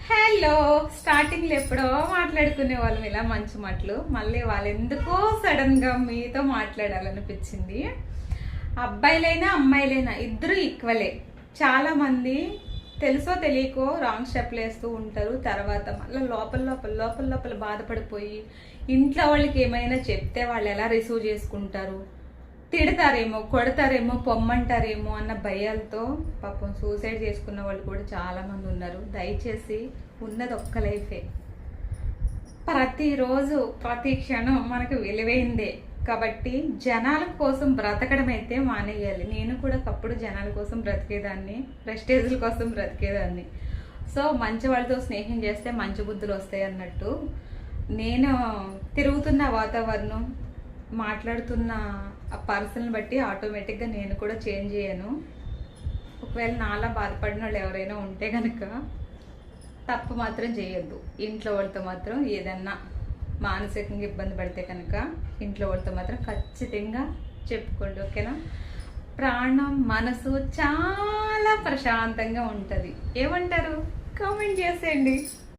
Hello. స్టార్టింగ్లో ఎప్పుడో మాట్లాడుకునే వాళ్ళం ఇలా మంచి మాటలు, మళ్ళీ వాళ్ళు ఎందుకో సడన్గా మీతో మాట్లాడాలనిపించింది. అబ్బాయిలైనా అమ్మాయిలైనా ఇద్దరు ఈక్వలే. చాలామంది తెలుసో తెలియకో రాంగ్ స్టెప్లు వేస్తూ ఉంటారు. తర్వాత మళ్ళీ లోపల లోపల లోపల లోపల బాధపడిపోయి ఇంట్లో వాళ్ళకి ఏమైనా చెప్తే వాళ్ళు ఎలా రిసీవ్ చేసుకుంటారు, తిడతారేమో, కొడతారేమో, పొమ్మంటారేమో అన్న భయాలతో పాపం సూసైడ్ చేసుకున్న వాళ్ళు కూడా చాలామంది ఉన్నారు. దయచేసి ఉన్నది ఒక్క లైఫే, ప్రతిరోజు ప్రతి క్షణం మనకు విలువైందే. కాబట్టి జనాల కోసం బ్రతకడం అయితే మానేయాలి. నేను కూడా ఒకప్పుడు జనాల కోసం బ్రతికేదాన్ని, ప్రెస్టేజ్ల కోసం బ్రతికేదాన్ని. సో మంచి వాళ్ళతో స్నేహం చేస్తే మంచి బుద్ధులు వస్తాయి అన్నట్టు నేను తిరుగుతున్న వాతావరణం, మాట్లాడుతున్న ఆ పర్సన్ బట్టి ఆటోమేటిక్గా నేను కూడా చేంజ్ అయ్యాను. ఒకవేళ నాలా బాధపడిన వాళ్ళు ఎవరైనా ఉంటే కనుక తప్పు మాత్రం చేయొద్దు. ఇంట్లో వాళ్ళతో మాత్రం ఏదన్నా మానసికంగా ఇబ్బంది పడితే కనుక ఇంట్లో వాళ్ళతో మాత్రం ఖచ్చితంగా చెప్పుకోండి, ఓకేనా? ప్రాణం మనసు చాలా ప్రశాంతంగా ఉంటుంది. ఏమంటారు? కామెంట్ చేసేయండి.